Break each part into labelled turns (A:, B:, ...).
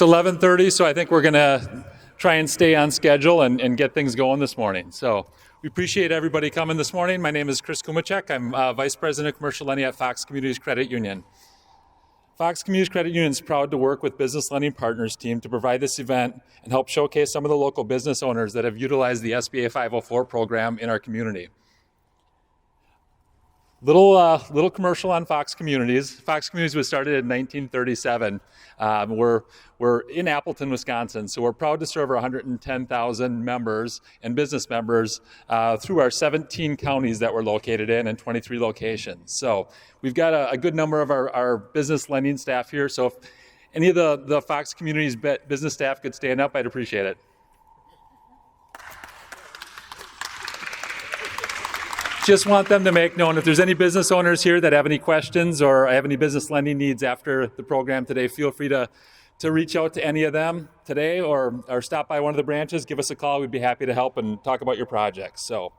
A: It's 11:30, so I think we're going to try and stay on schedule and get things going this morning. So we appreciate everybody coming this morning. My name is Chris Kumacek. I'm Vice President of Commercial Lending at Fox Communities Credit Union. Fox Communities Credit Union is proud to work with Business Lending Partners team to provide this event and help showcase some of the local business owners that have utilized the SBA 504 program in our community. Little commercial on Fox Communities. Fox Communities was started in 1937. We're in Appleton, Wisconsin, so we're proud to serve our 110,000 members and business members through our 17 counties that we're located in and 23 locations. So we've got a good number of our business lending staff here. So if any of the Fox Communities business staff could stand up, I'd appreciate it. Just want them to make known if there's any business owners here that have any questions or have any business lending needs after the program today, feel free to reach out to any of them today or stop by one of the branches, give us a call. We'd be happy to help and talk about your projects. So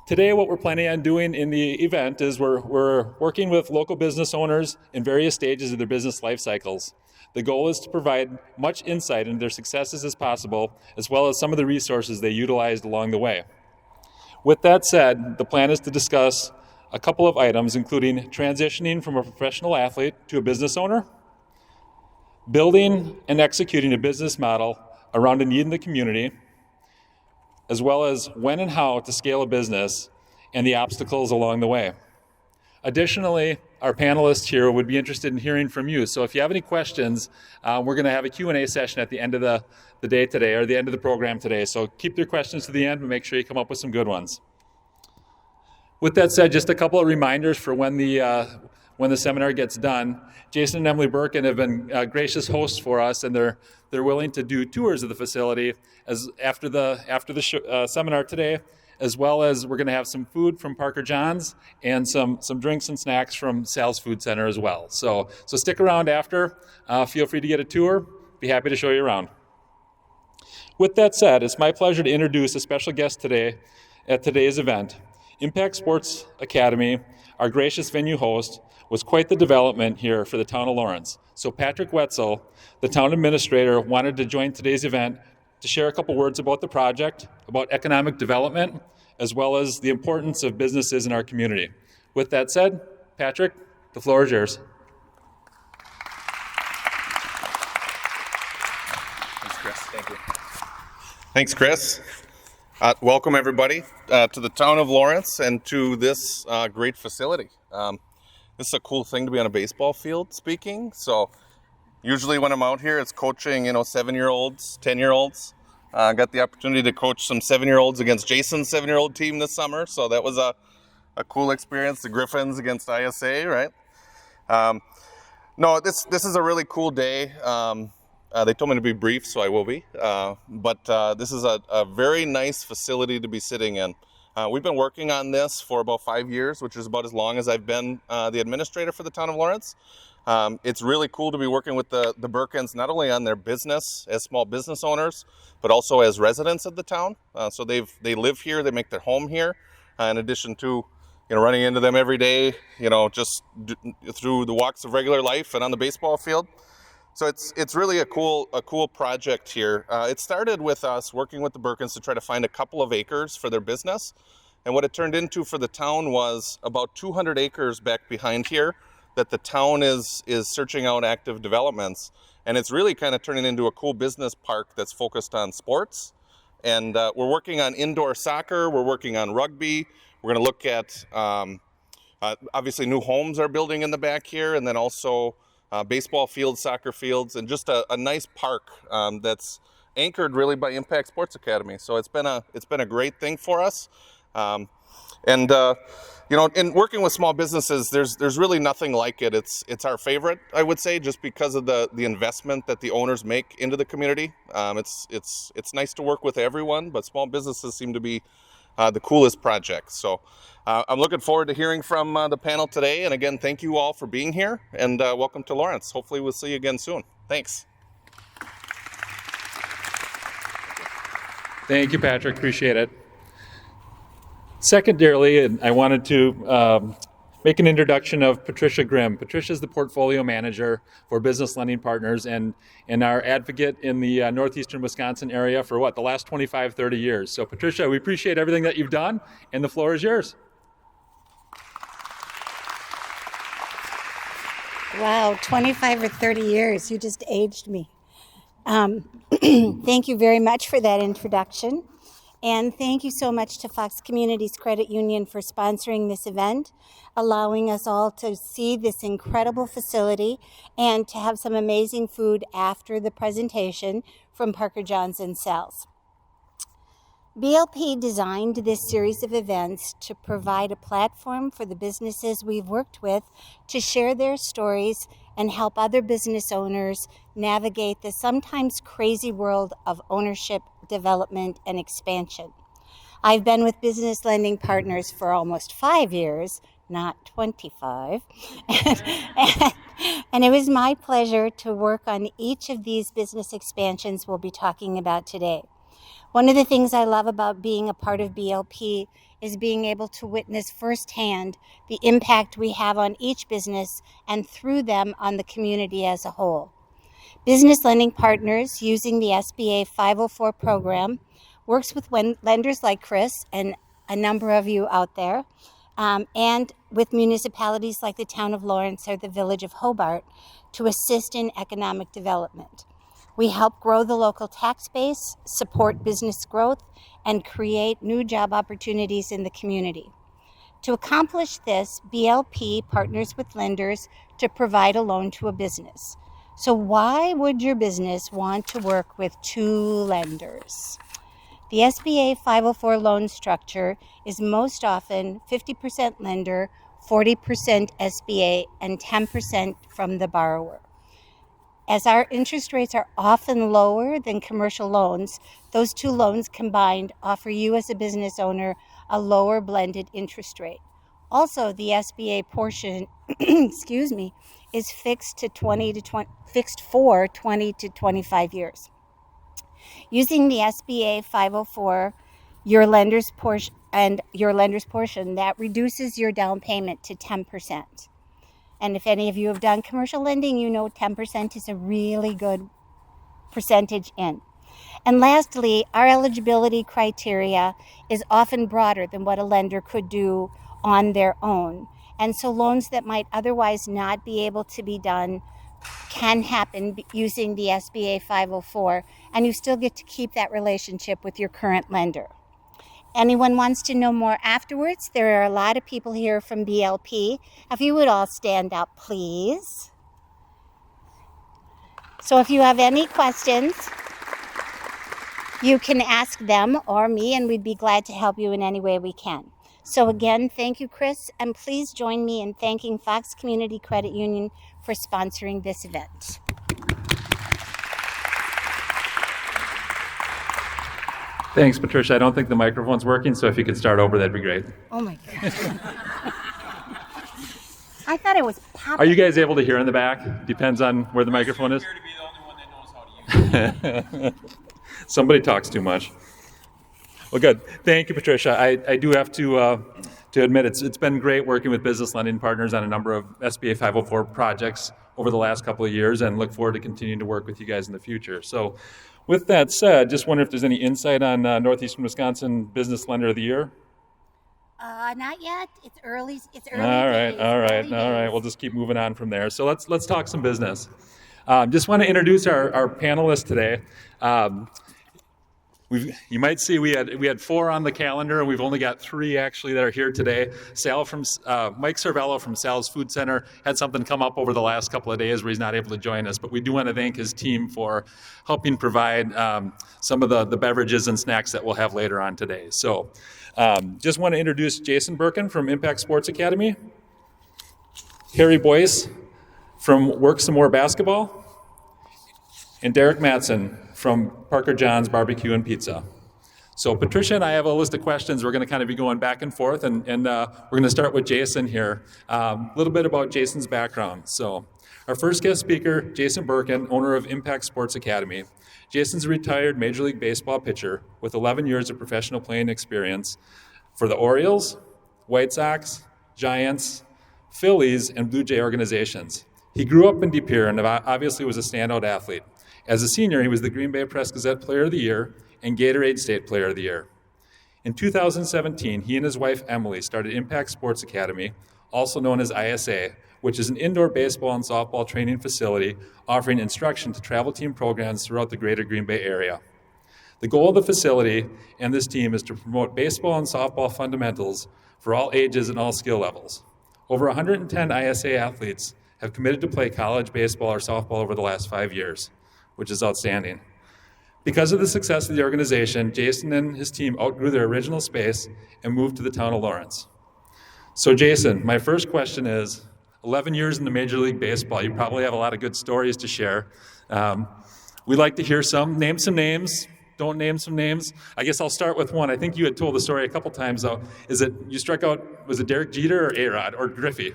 A: today what we're planning on doing in the event is we're working with local business owners in various stages of their business life cycles. The goal is to provide much insight into their successes as possible, as well as some of the resources they utilized along the way. With that said, the plan is to discuss a couple of items, including transitioning from a professional athlete to a business owner, building and executing a business model around a need in the community, as well as when and how to scale a business and the obstacles along the way. Additionally, our panelists here would be interested in hearing from you. So if you have any questions, we're going to have a Q&A session at the end of the day today, or the end of the program today. So keep your questions to the end and make sure you come up with some good ones. With that said, just a couple of reminders for when the seminar gets done. Jason and Emily Birkin have been gracious hosts for us, and they're willing to do tours of the facility after the seminar today, as well as we're going to have some food from Parker John's and some drinks and snacks from Sal's Food Center as well. So stick around after. Feel free to get a tour. Be happy to show you around. With that said, it's my pleasure to introduce a special guest today at today's event. Impact Sports Academy, our gracious venue host, was quite the development here for the town of Lawrence. So Patrick Wetzel, the town administrator, wanted to join today's event to share a couple words about the project, about economic development, as well as the importance of businesses in our community. With that said, Patrick, the floor is yours.
B: Thanks, Chris. Thank you. Thanks, Chris. Welcome, everybody, to the town of Lawrence and to this great facility. This is a cool thing to be on a baseball field speaking. So usually when I'm out here, it's coaching, 7-year-olds, 10-year-olds. I got the opportunity to coach some 7-year-olds against Jason's 7-year-old team this summer. So that was a cool experience. The Griffins against ISA, right? No, this is a really cool day. They told me to be brief, so I will be. But this is a very nice facility to be sitting in. We've been working on this for about 5 years, which is about as long as I've been the administrator for the town of Lawrence. It's really cool to be working with the Birkins, not only on their business as small business owners, but also as residents of the town. So they live here, they make their home here, in addition to running into them every day, just through the walks of regular life and on the baseball field. So it's really a cool project here. It started with us working with the Birkins to try to find a couple of acres for their business. And what it turned into for the town was about 200 acres back behind here that the town is searching out active developments. And it's really kind of turning into a cool business park that's focused on sports. And we're working on indoor soccer, we're working on rugby. We're going to look at, obviously new homes are building in the back here, and then also baseball fields, soccer fields, and just a nice park that's anchored really by Impact Sports Academy. So it's been a great thing for us. In working with small businesses, there's really nothing like it. It's our favorite, I would say, just because of the investment that the owners make into the community. It's nice to work with everyone, but small businesses seem to be the coolest projects. So I'm looking forward to hearing from the panel today. And again, thank you all for being here, and welcome to Lawrence. Hopefully we'll see you again soon. Thanks.
A: Thank you, Patrick. Appreciate it. Secondarily, and I wanted to make an introduction of Patricia Grimm. Patricia is the portfolio manager for Business Lending Partners and our advocate in the northeastern Wisconsin area for the last 25, 30 years. So Patricia, we appreciate everything that you've done, and the floor is yours.
C: Wow, 25 or 30 years. You just aged me. Thank you very much for that introduction. And thank you so much to Fox Communities Credit Union for sponsoring this event, allowing us all to see this incredible facility and to have some amazing food after the presentation from Parker Johns and Sal's. BLP designed this series of events to provide a platform for the businesses we've worked with to share their stories and help other business owners navigate the sometimes crazy world of ownership, development, and expansion. I've been with Business Lending Partners for almost 5 years, not 25, and it was my pleasure to work on each of these business expansions we'll be talking about today. One of the things I love about being a part of BLP is being able to witness firsthand the impact we have on each business and through them on the community as a whole. Business Lending Partners, using the SBA 504 program, works with lenders like Chris and a number of you out there, and with municipalities like the town of Lawrence or the village of Hobart to assist in economic development. We help grow the local tax base, support business growth, and create new job opportunities in the community. To accomplish this, BLP partners with lenders to provide a loan to a business. So why would your business want to work with two lenders? The SBA 504 loan structure is most often 50% lender, 40% SBA, and 10% from the borrower. As our interest rates are often lower than commercial loans, those two loans combined offer you as a business owner a lower blended interest rate. Also, the SBA portion, is fixed for 20 to 25 years. Using the SBA 504, your lender's portion, that reduces your down payment to 10%. And if any of you have done commercial lending, you know 10% is a really good percentage in. And lastly, our eligibility criteria is often broader than what a lender could do on their own. And so loans that might otherwise not be able to be done can happen using the SBA 504, and you still get to keep that relationship with your current lender. Anyone wants to know more afterwards? There are a lot of people here from BLP. If you would all stand up, please. So if you have any questions, you can ask them or me, and we'd be glad to help you in any way we can. So again, thank you, Chris, and please join me in thanking Fox Community Credit Union for sponsoring this event.
A: Thanks, Patricia. I don't think the microphone's working, so if you could start over, that'd be great.
C: Oh my God. I thought it was popping.
A: Are you guys able to hear in the back? Depends on where the microphone is.
D: I appear to be the only one that knows how to use it.
A: Somebody talks too much. Well, good. Thank you, Patricia. I do have to admit it's been great working with Business Lending Partners on a number of SBA 504 projects over the last couple of years, and look forward to continuing to work with you guys in the future. So with that said, just wonder if there's any insight on Northeastern Wisconsin Business Lender of the Year?
C: Not yet. It's early.
A: All right. We'll just keep moving on from there. So let's talk some business. Just want to introduce our panelists today. You might see we had 4 on the calendar, and we've only got 3 actually that are here today. Mike Cervello from Sal's Food Center had something come up over the last couple of days where he's not able to join us, but we do want to thank his team for helping provide some of the beverages and snacks that we'll have later on today. So just want to introduce Jason Birkin from Impact Sports Academy, Harry Boyce from Work Some More Basketball, and Derek Matson from Parker Johns Barbecue and Pizza. So Patricia and I have a list of questions. We're going to kind of be going back and forth, and we're going to start with Jason here. A little bit about Jason's background. So our first guest speaker, Jason Birkin, owner of Impact Sports Academy. Jason's a retired Major League Baseball pitcher with 11 years of professional playing experience for the Orioles, White Sox, Giants, Phillies, and Blue Jay organizations. He grew up in De Pere and obviously was a standout athlete. As a senior, he was the Green Bay Press-Gazette Player of the Year and Gatorade State Player of the Year. In 2017, he and his wife Emily started Impact Sports Academy, also known as ISA, which is an indoor baseball and softball training facility offering instruction to travel team programs throughout the greater Green Bay area. The goal of the facility and this team is to promote baseball and softball fundamentals for all ages and all skill levels. Over 110 ISA athletes have committed to play college baseball or softball over the last 5 years, which is outstanding. Because of the success of the organization, Jason and his team outgrew their original space and moved to the town of Lawrence. So Jason, my first question is, 11 years in the Major League Baseball, you probably have a lot of good stories to share. We'd like to hear some. Name some names. Don't name some names. I guess I'll start with one. I think you had told the story a couple times, though. Is it, you struck out, was it Derek Jeter or A-Rod or Griffey?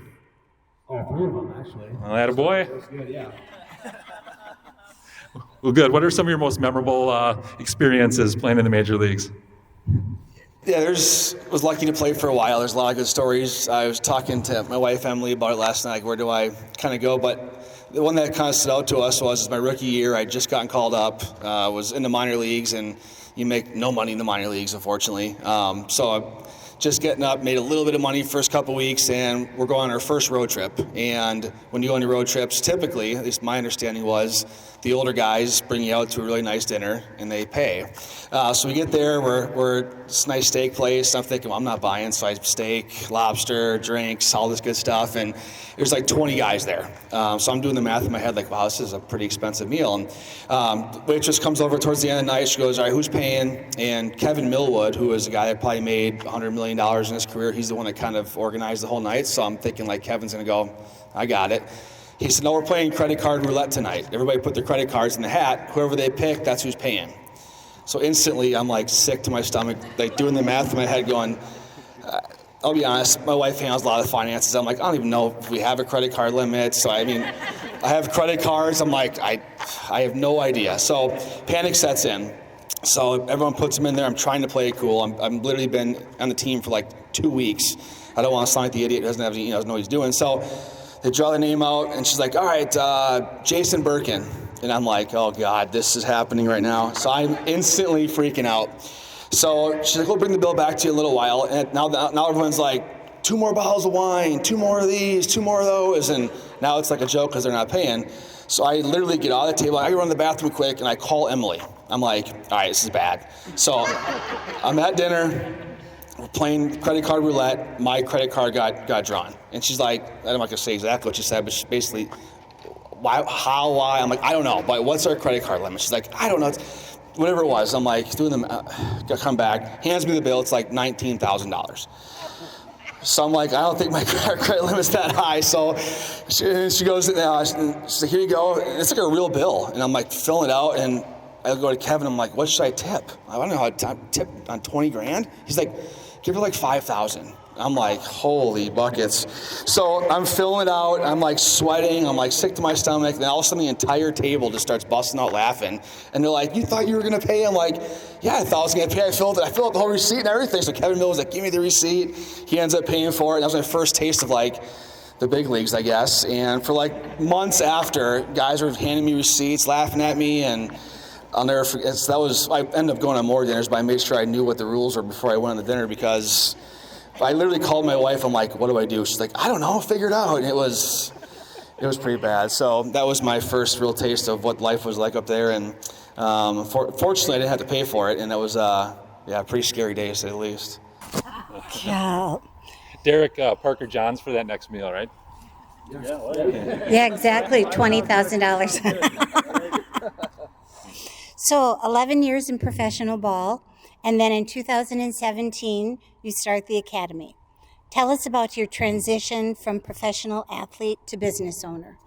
E: Oh, 3 of them, actually.
A: Well, attaboy.
E: That's good, yeah.
A: Well, good. What are some of your most memorable experiences playing in the major leagues?
E: Yeah, was lucky to play for a while. There's a lot of good stories. I was talking to my wife Emily about it last night. Where do I kind of go? But the one that kind of stood out to us was my rookie year. I'd just gotten called up, was in the minor leagues, and you make no money in the minor leagues, unfortunately. So I just getting up, made a little bit of money first couple weeks, and we're going on our first road trip. And when you go on your road trips, typically, at least my understanding was, the older guys bring you out to a really nice dinner and they pay. So we get there, we're this nice steak place. I'm thinking, well, I'm not buying, so I steak, lobster, drinks, all this good stuff. And there's like 20 guys there. So I'm doing the math in my head, like, wow, this is a pretty expensive meal. And the waitress comes over towards the end of the night. She goes, all right, who's paying? And Kevin Millwood, who is a guy that probably made $100 million in his career, he's the one that kind of organized the whole night. So I'm thinking, like, Kevin's going to go, I got it. He said, no, we're playing credit card roulette tonight. Everybody put their credit cards in the hat. Whoever they pick, that's who's paying. So instantly, I'm like sick to my stomach, like doing the math in my head going, I'll be honest, my wife handles a lot of finances. I'm like, I don't even know if we have a credit card limit. So, I mean, I have credit cards. I'm like, I have no idea. So panic sets in. So everyone puts them in there. I'm trying to play it cool. I'm literally been on the team for like 2 weeks. I don't want to sound like the idiot who doesn't have any, doesn't know what he's doing. So they draw the name out, and she's like, all right, Jason Birkin. And I'm like, oh, God, this is happening right now. So I'm instantly freaking out. So she's like, we'll bring the bill back to you in a little while. And now everyone's like, 2 more bottles of wine, 2 more of these, 2 more of those. And now it's like a joke because they're not paying. So I literally get out of the table. I run to the bathroom quick, and I call Emily. I'm like, all right, this is bad. So I'm at dinner. We're playing credit card roulette. My credit card got drawn. And she's like, I'm not going to say exactly what she said, but she's basically, why? I'm like, I don't know. But what's our credit card limit? She's like, I don't know. Whatever it was. I'm like, doing them, come back, hands me the bill. It's like $19,000. So I'm like, I don't think my credit limit's that high. So she goes, she's like, here you go. It's like a real bill. And I'm like, filling it out. And I go to Kevin. I'm like, what should I tip? I don't know how to tip on 20 grand. He's like, give her like 5,000. I'm like, holy buckets. So I'm filling it out. I'm like sweating. I'm like sick to my stomach. And all of a sudden the entire table just starts busting out laughing. And they're like, you thought you were going to pay? I'm like, yeah, I thought I was going to pay. I filled out the whole receipt and everything. So Kevin Miller was like, give me the receipt. He ends up paying for it. And that was my first taste of like the big leagues, I guess. And for like months after, guys were handing me receipts, laughing at me, and I'll never forget. I ended up going on more dinners, but I made sure I knew what the rules were before I went on the dinner, because I literally called my wife. I'm like, what do I do? She's like, I don't know, figure it out. And it was pretty bad. So that was my first real taste of what life was like up there. And fortunately, I didn't have to pay for it. And that was a pretty scary day, to say the least.
C: Yeah.
A: Derek Parker Johns for that next meal, right?
C: Yeah, exactly. $20,000. So 11 years in professional ball, and then in 2017, you start the academy. Tell us about your transition from professional athlete to business owner.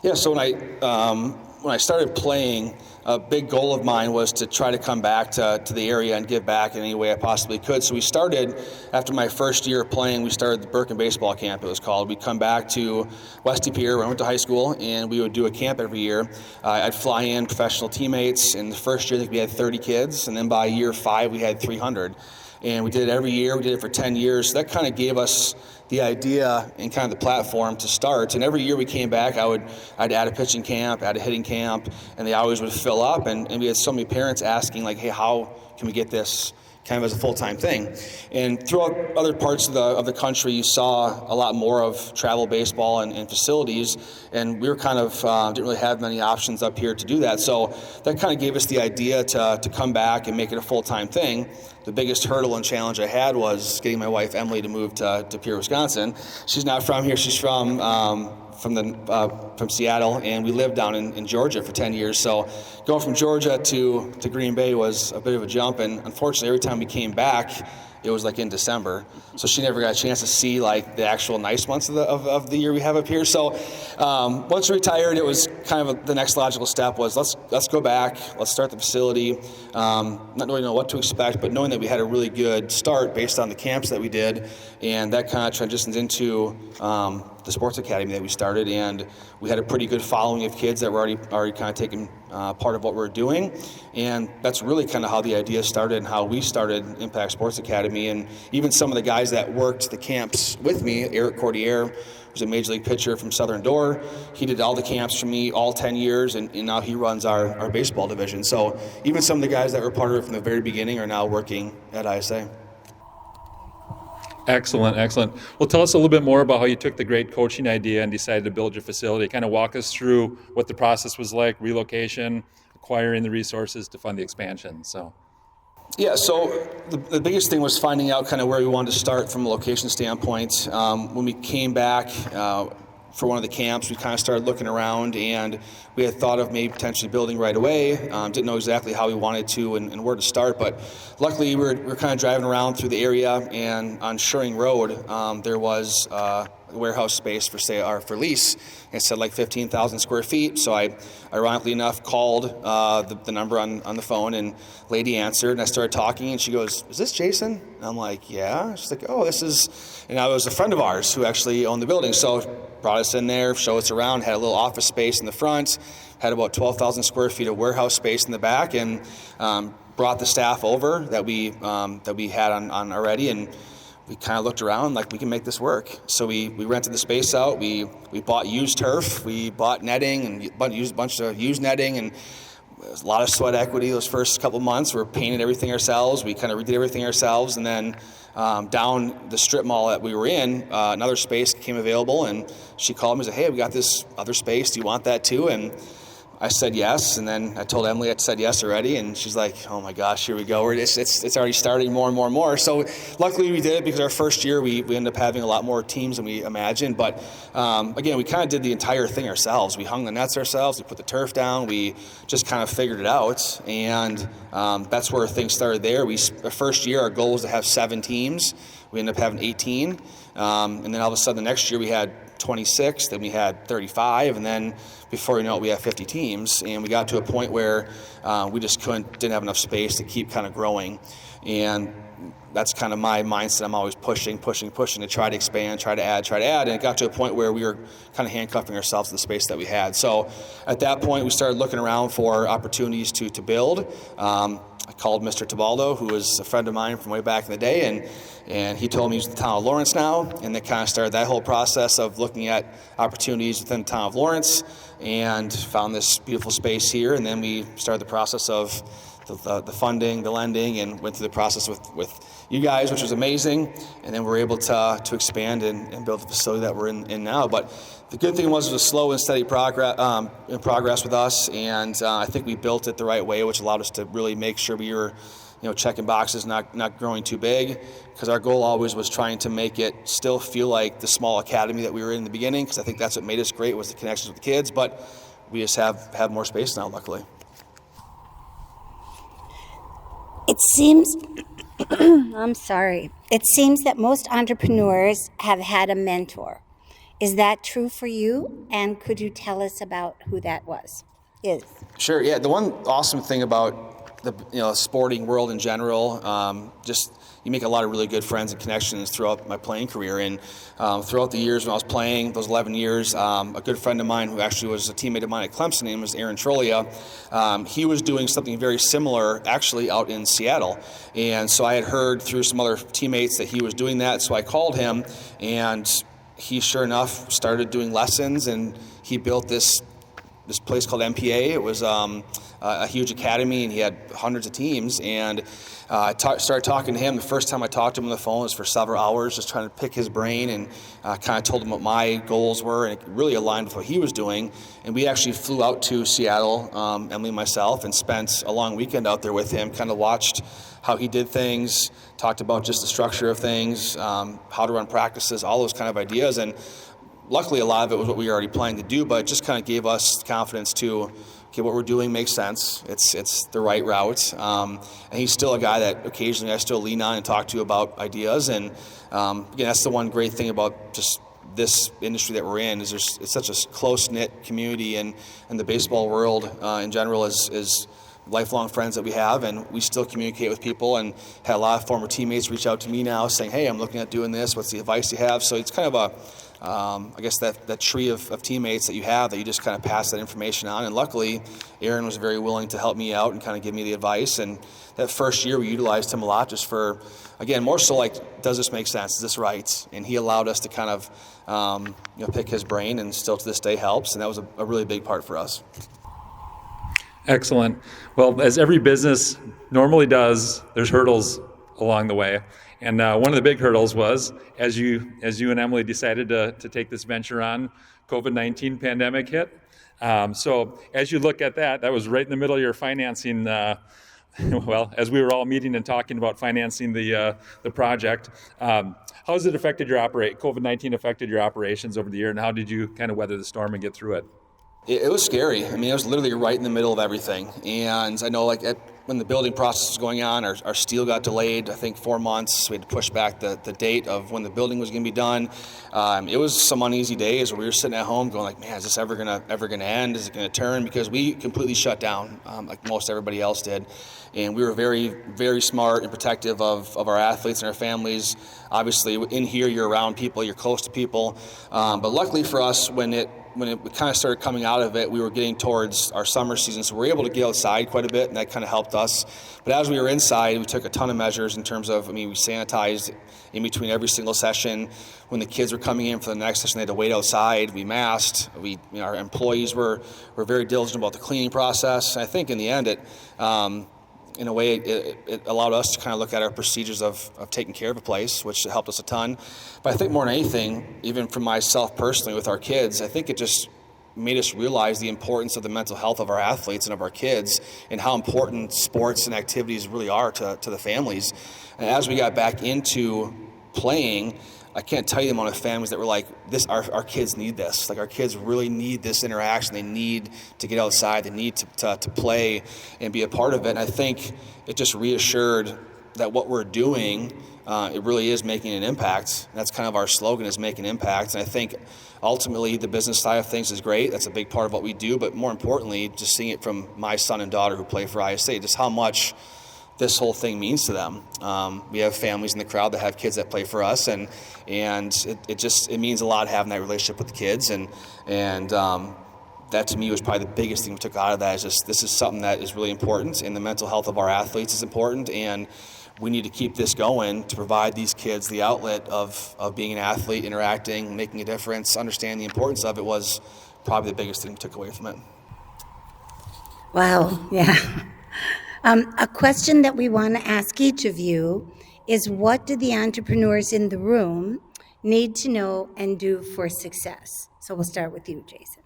E: Yeah, so when I started playing, a big goal of mine was to try to come back to the area and give back in any way I possibly could. So we started, after my first year of playing, we started the Birkin Baseball Camp, it was called. We'd come back to West De Pere, where I went to high school, and we would do a camp every year. I'd fly in professional teammates. In the first year, I think we had 30 kids, and then by year 5, we had 300. And we did it every year. We did it for 10 years. So that kind of gave us the idea and kind of the platform to start. And every year we came back, I'd add a pitching camp, add a hitting camp, and they always would fill up. And we had so many parents asking, like, hey, how can we get this kind of as a full-time thing? And throughout other parts of the country, you saw a lot more of travel baseball and facilities, and we were kind of didn't really have many options up here to do that. So that kind of gave us the idea to come back and make it a full-time thing. The biggest hurdle and challenge I had was getting my wife Emily to move to Pierre, Wisconsin. She's not from here. She's from Seattle, and we lived down in Georgia for 10 years. So going from Georgia to Green Bay was a bit of a jump, and unfortunately every time we came back, it was like in December. So she never got a chance to see like the actual nice months of the year we have up here. So once we retired, it was kind of the next logical step was let's go back, let's start the facility. Not really know what to expect, but knowing that we had a really good start based on the camps that we did, and that kind of transitions into the sports academy that we started, and we had a pretty good following of kids that were already kind of taking part of what we're doing, and that's really kind of how the idea started and how we started Impact Sports Academy. And even some of the guys that worked the camps with me, Eric Cordier, who's a major league pitcher from Southern Door, he did all the camps for me all 10 years, and now he runs our baseball division. So even some of the guys that were part of it from the very beginning are now working at ISA.
A: Excellent, excellent. Well, tell us a little bit more about how you took the great coaching idea and decided to build your facility. Kind of walk us through what the process was like, relocation, acquiring the resources to fund the expansion.
E: Yeah, so the biggest thing was finding out kind of where we wanted to start from a location standpoint. When we came back for one of the camps, we kind of started looking around, and we had thought of maybe potentially building right away. Didn't know exactly how we wanted to and where to start, but luckily we were kind of driving around through the area, and on Schuring Road there was warehouse space for lease. It said like 15,000 square feet. So I, ironically enough, called the number on the phone, and lady answered, and I started talking, and she goes, "Is this Jason?" And I'm like, "Yeah." She's like, "Oh, this is," and I was a friend of ours who actually owned the building. So brought us in there, showed us around, had a little office space in the front, had about 12,000 square feet of warehouse space in the back, and brought the staff over that we had on already, and we kind of looked around like we can make this work. So we rented the space out. We bought used turf. We bought netting and used a bunch of used netting, and a lot of sweat equity those first couple months. We painted everything ourselves. We kind of redid everything ourselves, and then down the strip mall that we were in, another space came available, and she called me and said, "Hey, we got this other space. Do you want that too?" And I said yes, and then I told Emily I said yes already, and she's like, "Oh my gosh, here we go. It's already starting more and more and more." So luckily we did it, because our first year we ended up having a lot more teams than we imagined. But again, we kind of did the entire thing ourselves. We hung the nets ourselves. We put the turf down. We just kind of figured it out, and that's where things started there. The first year our goal was to have 7 teams. We ended up having 18, and then all of a sudden the next year we had 26, then we had 35, and then before you know it, we have 50 teams, and we got to a point where we just didn't have enough space to keep kind of growing. And that's kind of my mindset. I'm always pushing to try to expand, try to add, and it got to a point where we were kind of handcuffing ourselves to the space that we had. So at that point, we started looking around for opportunities to build. I called Mr. Tabaldo, who was a friend of mine from way back in the day, and he told me he's in the town of Lawrence now, and that kind of started that whole process of looking at opportunities within the town of Lawrence, and found this beautiful space here. And then we started the process of the funding, the lending, and went through the process with you guys, which was amazing. And then we were able to expand and build the facility that we're in now. But the good thing was it was slow and steady progress with us, and I think we built it the right way, which allowed us to really make sure we were, checking boxes, not growing too big, because our goal always was trying to make it still feel like the small academy that we were in the beginning, because I think that's what made us great, was the connections with the kids. But we just have more space now, luckily.
C: It seems, I'm sorry. It seems that most entrepreneurs have had a mentor. Is that true for you? And could you tell us about who that is?
E: Sure, yeah. The one awesome thing about the sporting world in general. Just you make a lot of really good friends and connections throughout my playing career. And throughout the years when I was playing, those 11 years, a good friend of mine who actually was a teammate of mine at Clemson, his name was Aaron Trolia, he was doing something very similar actually out in Seattle. And so I had heard through some other teammates that he was doing that. So I called him, and he sure enough started doing lessons, and he built this place called MPA. It was a huge academy, and he had hundreds of teams. And I started talking to him. The first time I talked to him on the phone was for several hours, just trying to pick his brain, and kind of told him what my goals were, and it really aligned with what he was doing. And we actually flew out to Seattle, Emily and myself, and spent a long weekend out there with him, kind of watched how he did things, talked about just the structure of things, how to run practices, all those kind of ideas. And luckily, a lot of it was what we were already planning to do, but it just kind of gave us confidence to, okay, what we're doing makes sense. It's the right route. And he's still a guy that occasionally I still lean on and talk to about ideas. And again, that's the one great thing about just this industry that we're in, is it's such a close-knit community, and the baseball world in general is lifelong friends that we have, and we still communicate with people, and had a lot of former teammates reach out to me now saying, hey, I'm looking at doing this. What's the advice you have? So it's kind of I guess that tree of teammates that you have, that you just kind of pass that information on. And luckily, Aaron was very willing to help me out and kind of give me the advice. And that first year, we utilized him a lot just for, again, more so like, does this make sense? Is this right? And he allowed us to kind of pick his brain, and still to this day helps. And that was a really big part for us.
A: Excellent. Well, as every business normally does, there's hurdles along the way. And one of the big hurdles was, as you and Emily decided to take this venture on, COVID-19 pandemic hit. So as you look at that was right in the middle of your financing, well, as we were all meeting and talking about financing the project. How has it affected COVID-19 affected your operations over the year, and how did you kind of weather the storm and get through it?
E: It was scary. I mean, it was literally right in the middle of everything. And I know, when the building process was going on, our steel got delayed, I think 4 months. We had to push back the date of when the building was going to be done. It was some uneasy days where we were sitting at home going like, man, is this ever gonna end? Is it going to turn? Because we completely shut down, like most everybody else did. And we were very, very smart and protective of our athletes and our families. Obviously, in here, you're around people, you're close to people. But luckily for us, when it kind of started coming out of it, we were getting towards our summer season, so we were able to get outside quite a bit, and that kind of helped us. But as we were inside, we took a ton of measures in terms of, we sanitized in between every single session. When the kids were coming in for the next session, they had to wait outside. We masked. Our employees were very diligent about the cleaning process. And I think in the end, in a way, it allowed us to kind of look at our procedures of taking care of a place, which helped us a ton. But I think more than anything, even for myself personally with our kids, I think it just made us realize the importance of the mental health of our athletes and of our kids, and how important sports and activities really are to the families. And as we got back into playing, I can't tell you the amount of families that were like, our kids need this. Like, our kids really need this interaction. They need to get outside. They need to play and be a part of it. And I think it just reassured that what we're doing, it really is making an impact. And that's kind of our slogan, is make an impact. And I think ultimately the business side of things is great. That's a big part of what we do. But more importantly, just seeing it from my son and daughter who play for ISA, just how much this whole thing means to them. We have families in the crowd that have kids that play for us, and it means a lot having that relationship with the kids, and that to me was probably the biggest thing we took out of that, is just, this is something that is really important, and the mental health of our athletes is important, and we need to keep this going to provide these kids the outlet of being an athlete, interacting, making a difference. Understanding the importance of it was probably the biggest thing we took away from it.
C: Wow, yeah. A question that we want to ask each of you is, what do the entrepreneurs in the room need to know and do for success? So we'll start with you, Jason.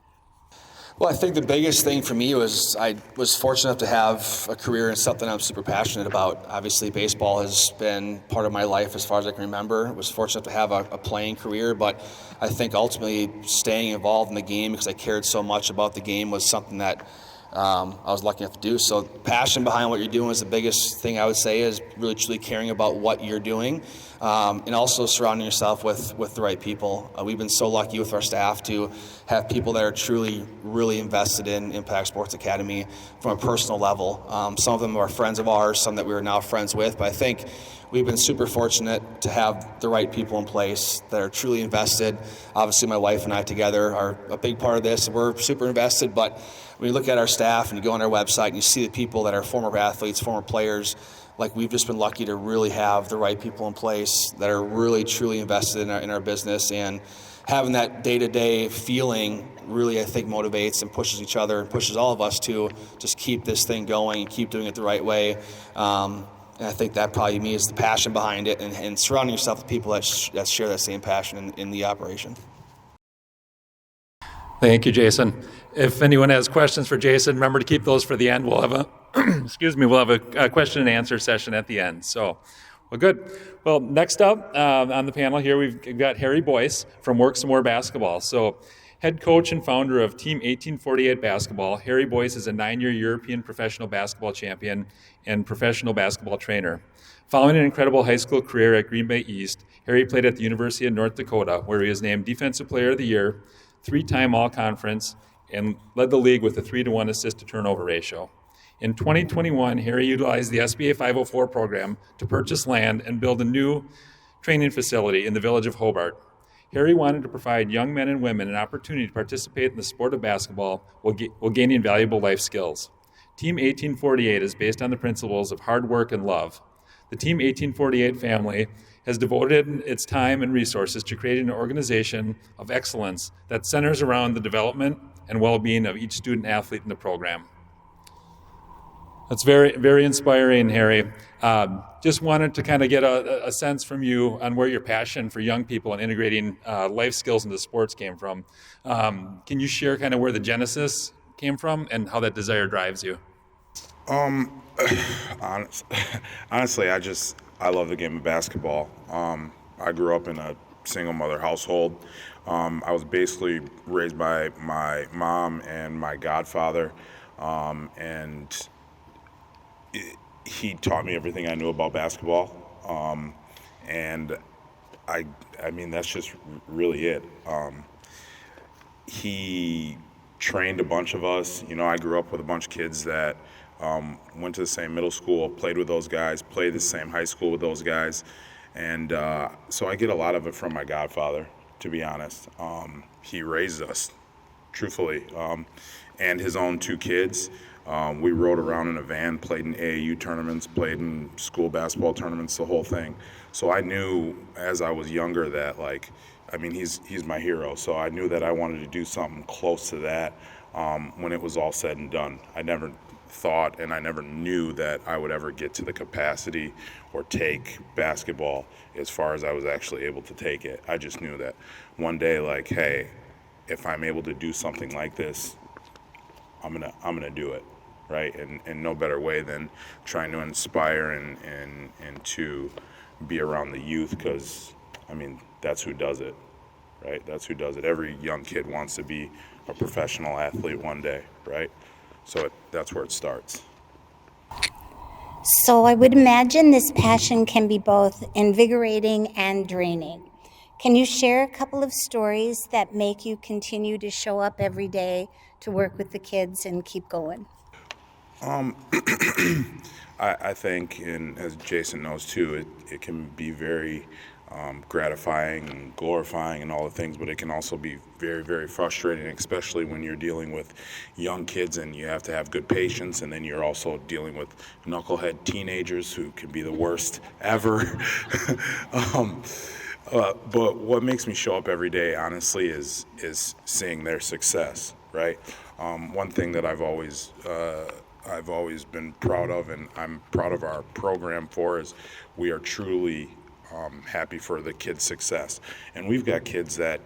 E: Well, I think the biggest thing for me was I was fortunate enough to have a career in something I'm super passionate about. Obviously, baseball has been part of my life as far as I can remember. I was fortunate to have a playing career, but I think ultimately staying involved in the game, because I cared so much about the game, was something that I was lucky enough to do. So passion behind what you're doing is the biggest thing I would say, is really truly caring about what you're doing, and also surrounding yourself with the right people. We've been so lucky with our staff to have people that are truly, really invested in Impact Sports Academy from a personal level. Some of them are friends of ours, some that we are now friends with, but I think we've been super fortunate to have the right people in place that are truly invested. Obviously, my wife and I together are a big part of this. We're super invested, but when you look at our staff and you go on our website and you see the people that are former athletes, former players, like, we've just been lucky to really have the right people in place that are really, truly invested in our business. And having that day-to-day feeling really, I think, motivates and pushes each other and pushes all of us to just keep this thing going and keep doing it the right way. And I think that probably, me, is the passion behind it, and surrounding yourself with people that share that same passion in the operation.
A: Thank you, Jason. If anyone has questions for Jason, remember to keep those for the end. We'll have a we'll have a question and answer session at the end. So, well, good. Well, next up on the panel here, we've got Harry Boyce from Work Some More Basketball. So, head coach and founder of Team 1848 Basketball, Harry Boyce is a 9-year European professional basketball champion and professional basketball trainer. Following an incredible high school career at Green Bay East, Harry played at the University of North Dakota, where he was named Defensive Player of the Year, 3-time All-Conference, and led the league with a 3-to-1 assist-to-turnover ratio. In 2021, Harry utilized the SBA 504 program to purchase land and build a new training facility in the village of Hobart. Harry wanted to provide young men and women an opportunity to participate in the sport of basketball while gaining valuable life skills. Team 1848 is based on the principles of hard work and love. The Team 1848 family has devoted its time and resources to creating an organization of excellence that centers around the development and well-being of each student athlete in the program. That's very, very inspiring, Harry. Just wanted to kind of get a sense from you on where your passion for young people and integrating life skills into sports came from. Can you share kind of where the genesis came from and how that desire drives you?
F: Honestly, I love the game of basketball. I grew up in a single mother household. I was basically raised by my mom and my godfather, and he taught me everything I knew about basketball. And I mean, that's just really it. He trained a bunch of us. You know, I grew up with a bunch of kids that went to the same middle school, played with those guys, played the same high school with those guys. And so I get a lot of it from my godfather, to be honest. He raised us, truthfully, and his own 2 kids. We rode around in a van, played in AAU tournaments, played in school basketball tournaments, the whole thing. So I knew as I was younger that, like, I mean, he's my hero. So I knew that I wanted to do something close to that when it was all said and done. I never thought and I never knew that I would ever get to the capacity or take basketball as far as I was actually able to take it. I just knew that one day, like, hey, if I'm able to do something like this, I'm gonna do it, right? And no better way than trying to inspire and to be around the youth, because I mean, that's who does it, right? That's who does it. Every young kid wants to be a professional athlete one day, right? So that's where it starts.
C: So I would imagine this passion can be both invigorating and draining. Can you share a couple of stories that make you continue to show up every day to work with the kids and keep going?
F: I think, and as Jason knows too, it can be very gratifying and glorifying and all the things, but it can also be very, very frustrating, especially when you're dealing with young kids and you have to have good patience, and then you're also dealing with knucklehead teenagers who can be the worst ever. But what makes me show up every day, honestly, is seeing their success, right? One thing that I've always been proud of, and I'm proud of our program for, is we are truly happy for the kids' success. And we've got kids that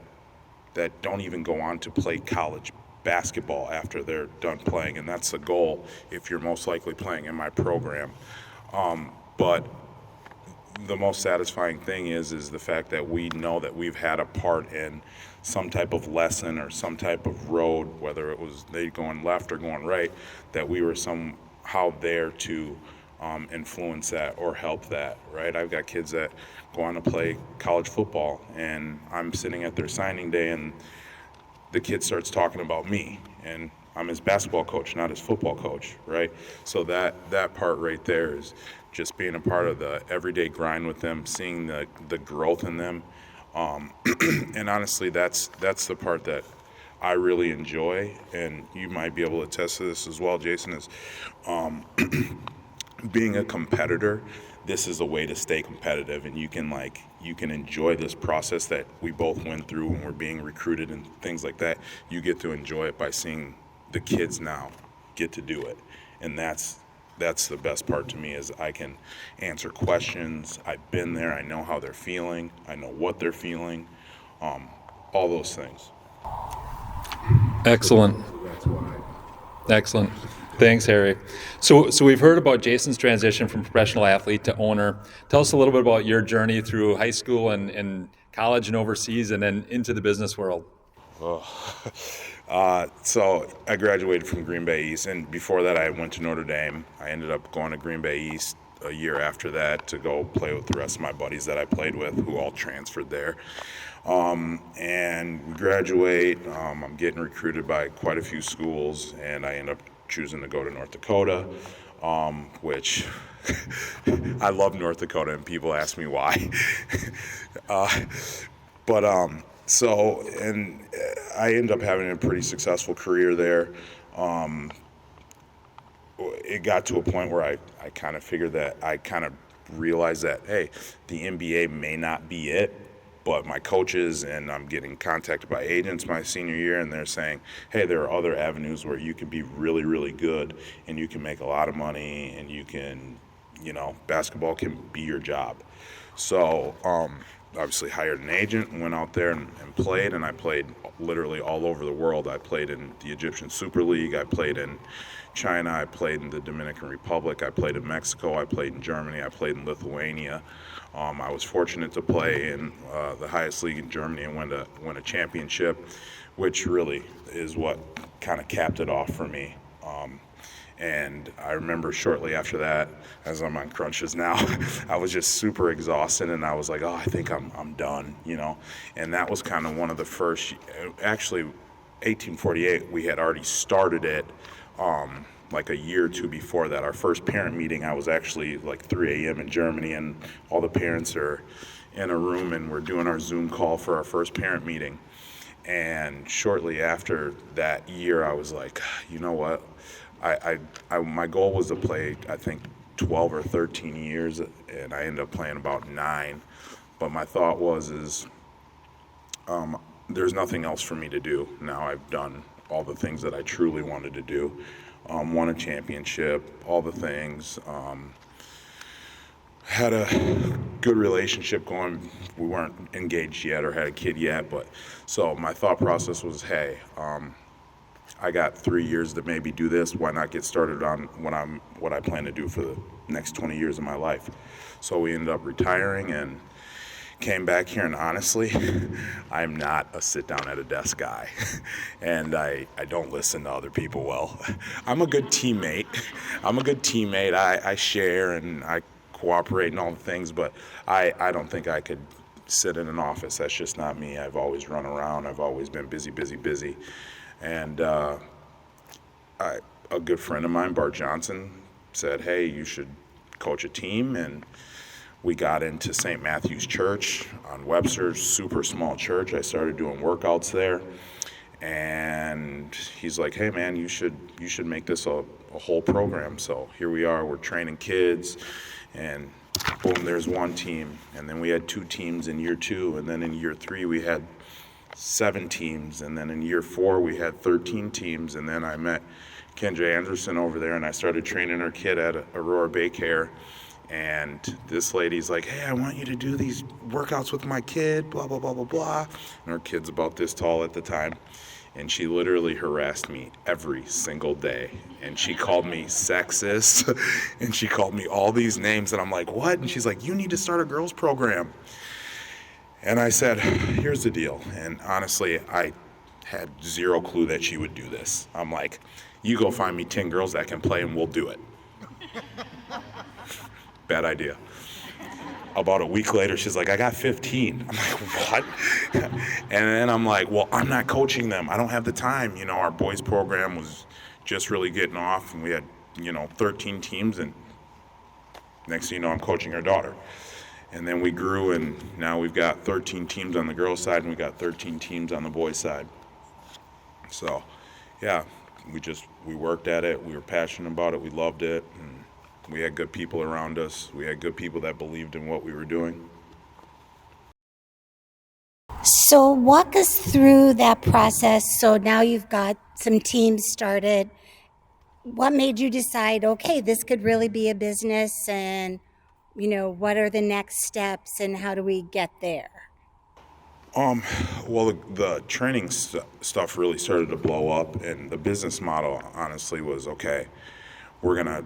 F: don't even go on to play college basketball after they're done playing, and that's the goal if you're most likely playing in my program. But the most satisfying thing is the fact that we know that we've had a part in some type of lesson or some type of road, whether it was they going left or going right, that we were somehow there to influence that or help that, right? I've got kids that go on to play college football, and I'm sitting at their signing day, and the kid starts talking about me, and I'm his basketball coach, not his football coach, right? So that part right there is just being a part of the everyday grind with them, seeing the growth in them. And honestly, that's the part that I really enjoy, and you might be able to attest to this as well, Jason, is being a competitor. This is a way to stay competitive, and you can enjoy this process that we both went through when we're being recruited and things like that. You get to enjoy it by seeing the kids now get to do it, and that's the best part to me, is I can answer questions. I've been there. I know how they're feeling. I know what they're feeling. All those things.
A: Excellent. Excellent. Thanks, Harry. So we've heard about Jason's transition from professional athlete to owner. Tell us a little bit about your journey through high school and college and overseas, and then into the business world.
F: So I graduated from Green Bay East, and before that I went to Notre Dame. I ended up going to Green Bay East a year after that to go play with the rest of my buddies that I played with, who all transferred there. And we graduate. I'm getting recruited by quite a few schools, and I end up choosing to go to North Dakota, which I love North Dakota, and people ask me why. So I ended up having a pretty successful career there. It got to a point where I kind of figured that I kind of realized that, hey, the NBA may not be it, but my coaches, and I'm getting contacted by agents my senior year, and they're saying, hey, there are other avenues where you can be really, really good, and you can make a lot of money, and you can, basketball can be your job. So obviously hired an agent and went out there and played, and I played literally all over the world. I played in the Egyptian Super League. I played in China. I played in the Dominican Republic. I played in Mexico. I played in Germany. I played in Lithuania. I was fortunate to play in the highest league in Germany and win a championship, which really is what kind of capped it off for me. And I remember shortly after that, as I'm on crunches now, I was just super exhausted, and I was like, oh, I think I'm done, And that was kind of one of the first, actually, 1848, we had already started it like a year or two before that. Our first parent meeting, I was actually like 3 a.m. in Germany, and all the parents are in a room, and we're doing our Zoom call for our first parent meeting. And shortly after that year, I was like, you know what? My goal was to play, I think, 12 or 13 years, and I ended up playing about 9. But my thought was there's nothing else for me to do. Now I've done all the things that I truly wanted to do. Won a championship, all the things. Had a good relationship going. We weren't engaged yet or had a kid yet, but so my thought process was, hey, I got 3 years to maybe do this. Why not get started on what I plan to do for the next 20 years of my life? So we ended up retiring and came back here, and honestly, I'm not a sit down at a desk guy, and I don't listen to other people well. I'm a good teammate. I share and I cooperate and all the things, but I don't think I could sit in an office. That's just not me. I've always run around. I've always been busy. And a good friend of mine, Bart Johnson, said, hey, you should coach a team. And we got into St. Matthew's Church on Webster, super small church. I started doing workouts there. And he's like, hey, man, you should make this a whole program. So here we are. We're training kids. And boom, there's one team. And then we had 2 teams in year 2. And then in year 3, we had 7 teams, and then in year 4 we had 13 teams, and then I met Kendra Anderson over there, and I started training her kid at Aurora Baycare, and this lady's like, hey, I want you to do these workouts with my kid, blah, blah, blah, blah, blah, and her kid's about this tall at the time, and she literally harassed me every single day. And she called me sexist, and she called me all these names, and I'm like, what? And she's like, you need to start a girls program. And I said, here's the deal. And honestly, I had zero clue that she would do this. I'm like, you go find me 10 girls that can play and we'll do it. Bad idea. About a week later, she's like, I got 15. I'm like, what? And then I'm like, well, I'm not coaching them. I don't have the time. You know, our boys program was just really getting off, and we had, 13 teams, and next thing you know, I'm coaching her daughter. And then we grew, and now we've got 13 teams on the girls' side, and we got 13 teams on the boys' side. So, yeah, we worked at it. We were passionate about it. We loved it. And we had good people around us. We had good people that believed in what we were doing.
C: So walk us through that process. So now you've got some teams started. What made you decide, okay, this could really be a business, and what are the next steps and how do we get there?
F: Well, the training stuff really started to blow up, and the business model honestly was, okay, we're gonna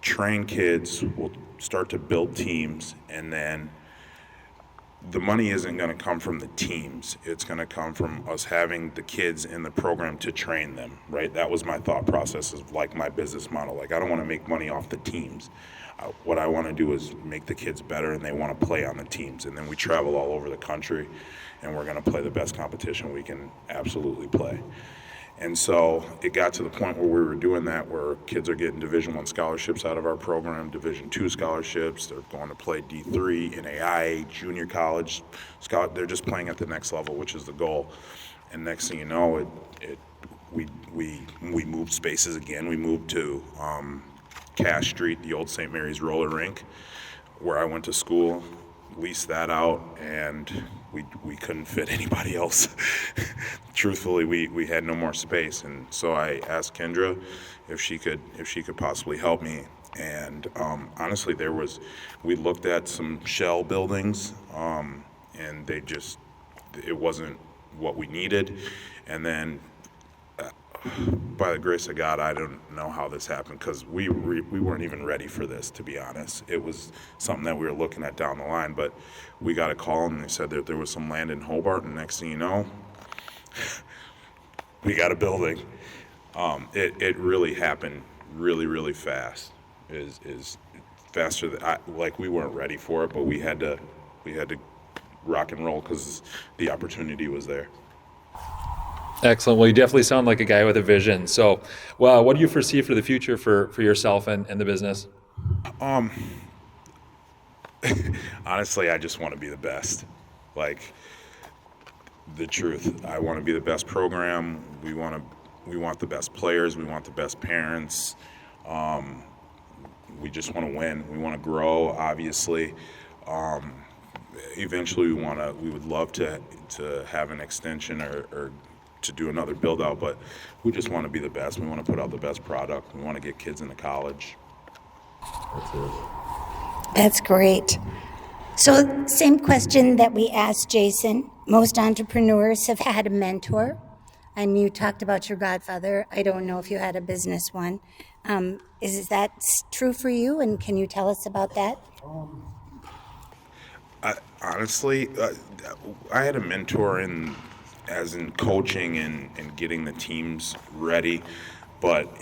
F: train kids, we'll start to build teams, and then the money isn't going to come from the teams. It's going to come from us having the kids in the program to train them, right? That was my thought process of like my business model. Like, I don't want to make money off the teams. What I want to do is make the kids better, and they want to play on the teams. And then we travel all over the country, and we're going to play the best competition we can absolutely play. And so it got to the point where we were doing that, where kids are getting Division I scholarships out of our program, Division II scholarships. They're going to play D3, NAIA, junior college. They're just playing at the next level, which is the goal. And next thing you know, we moved spaces again. We moved to Cash Street, the old St. Mary's roller rink, where I went to school. Leased that out, and we couldn't fit anybody else. Truthfully, we had no more space, and so I asked Kendra if she could possibly help me. And honestly, we looked at some shell buildings, and it wasn't what we needed. And then by the grace of God, I don't know how this happened, because we weren't even ready for this, to be honest. It was something that we were looking at down the line, but we got a call, and they said that there was some land in Hobart, and next thing you know, we got a building. It really happened really, really fast. Is faster than we weren't ready for it, but we had to rock and roll because the opportunity was there.
A: Excellent. Well, you definitely sound like a guy with a vision. So, well, what do you foresee for the future for yourself and the business?
F: Honestly, I just want to be the best. Like, the truth. I want to be the best program. We want the best players. We want the best parents. We just want to win. We want to grow, obviously. Eventually, we would love to have an extension or to do another build out, but we just want to be the best. We want to put out the best product. We want to get kids into college. That's it.
C: That's great. So, same question that we asked Jason. Most entrepreneurs have had a mentor. And you talked about your godfather. I don't know if you had a business one. Is that true for you? And can you tell us about that?
F: Honestly, I had a mentor as in coaching and getting the teams ready, but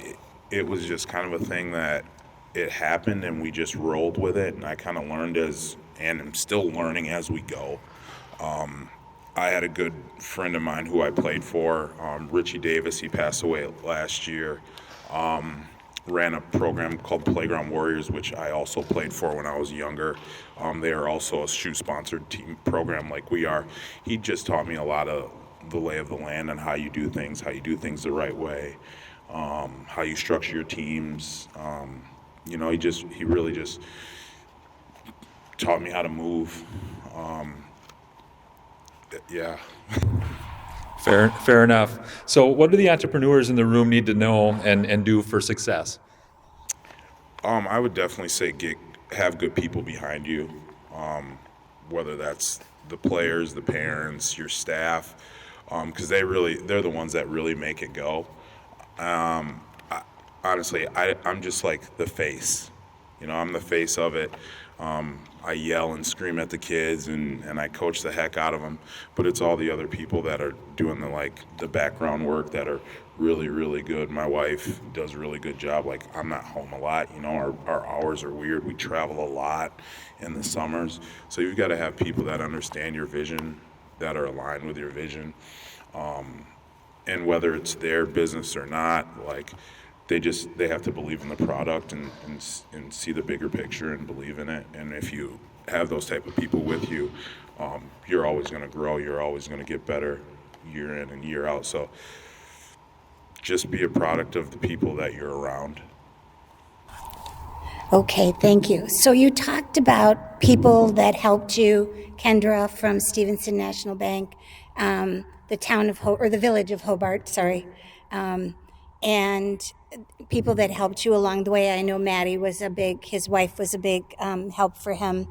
F: it was just kind of a thing that it happened and we just rolled with it, and I kind of learned and I'm still learning as we go. I had a good friend of mine who I played for, Richie Davis. He passed away last year. Ran a program called Playground Warriors, which I also played for when I was younger. They are also a shoe-sponsored team program like we are. He just taught me a lot of the lay of the land on how you do things the right way, how you structure your teams. He really just taught me how to move. Yeah.
A: Fair enough. So what do the entrepreneurs in the room need to know and do for success?
F: I would definitely say have good people behind you, whether that's the players, the parents, your staff. because they're the ones that really make it go. Honestly, I'm just like the face. I'm the face of it. I yell and scream at the kids and I coach the heck out of them. But it's all the other people that are doing the background work that are really, really good. My wife does a really good job. Like, I'm not home a lot. Our hours are weird. We travel a lot in the summers. So you've got to have people that understand your vision, that are aligned with your vision. And whether it's their business or not, they have to believe in the product and see the bigger picture and believe in it. And if you have those type of people with you, you're always going to grow. You're always going to get better year in and year out. So just be a product of the people that you're around.
C: Okay, thank you. So you talked about people that helped you, Kendra from Stevenson National Bank, the town of the village of Hobart, and people that helped you along the way. I know Matty his wife was a big help for him.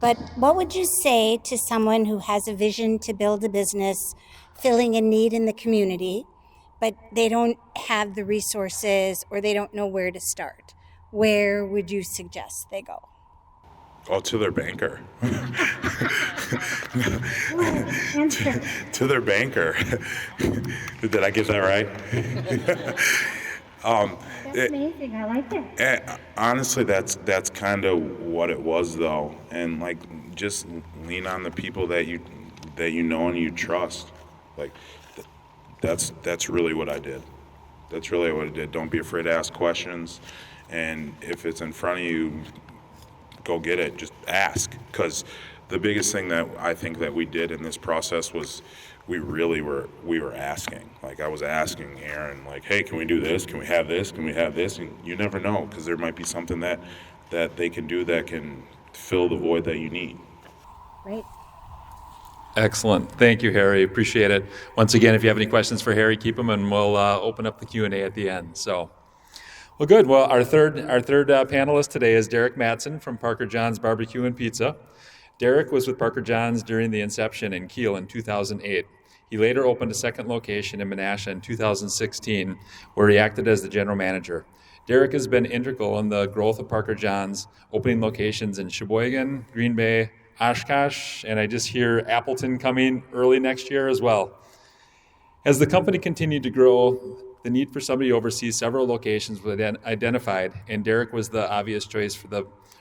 C: But what would you say to someone who has a vision to build a business, filling a need in the community, but they don't have the resources or they don't know where to start? Where would you suggest they go?
F: Oh, to their banker. To their banker. Did I get that right?
C: That's amazing. I like it.
F: Honestly, that's kind of what it was, though, and just lean on the people that you know and you trust. That's really what I did. That's really what I did. Don't be afraid to ask questions, and if it's in front of you, go get it. Just ask, because the biggest thing that I think that we did in this process was we were asking. I was asking Aaron, hey, can we do this? Can we have this? Can we have this? And you never know, because there might be something that they can do that can fill the void that you need.
C: Great.
A: Excellent. Thank you, Harry. Appreciate it. Once again, if you have any questions for Harry, keep them, and we'll open up the Q&A at the end. So, well, good. Well, our third panelist today is Derek Madsen from Parker John's Barbecue and Pizza. Derek was with Parker John's during the inception in Kiel in 2008. He later opened a second location in Menasha in 2016, where he acted as the general manager. Derek has been integral in the growth of Parker John's, opening locations in Sheboygan, Green Bay, Oshkosh, and I just hear Appleton coming early next year as well. As the company continued to grow, the need for somebody to oversee several locations was identified, and Derek was the obvious choice for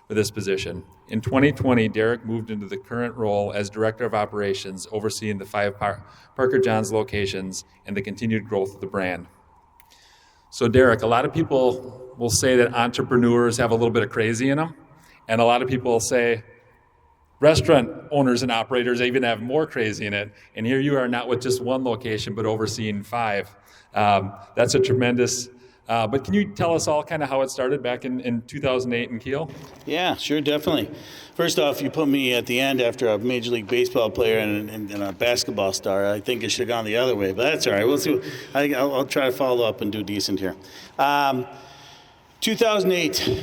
A: this position. In 2020, Derek moved into the current role as Director of Operations, overseeing the 5 Parker John's locations and the continued growth of the brand. So Derek, a lot of people will say that entrepreneurs have a little bit of crazy in them, and a lot of people will say restaurant owners and operators even have more crazy in it, and here you are not with just one location, but overseeing 5. That's a tremendous, but can you tell us all kind of how it started back in 2008 in Kiel?
G: Yeah, sure, definitely. First off, you put me at the end after a Major League Baseball player and a basketball star. I think it should have gone the other way, but that's all right. We'll see. I'll try to follow up and do decent here. 2008,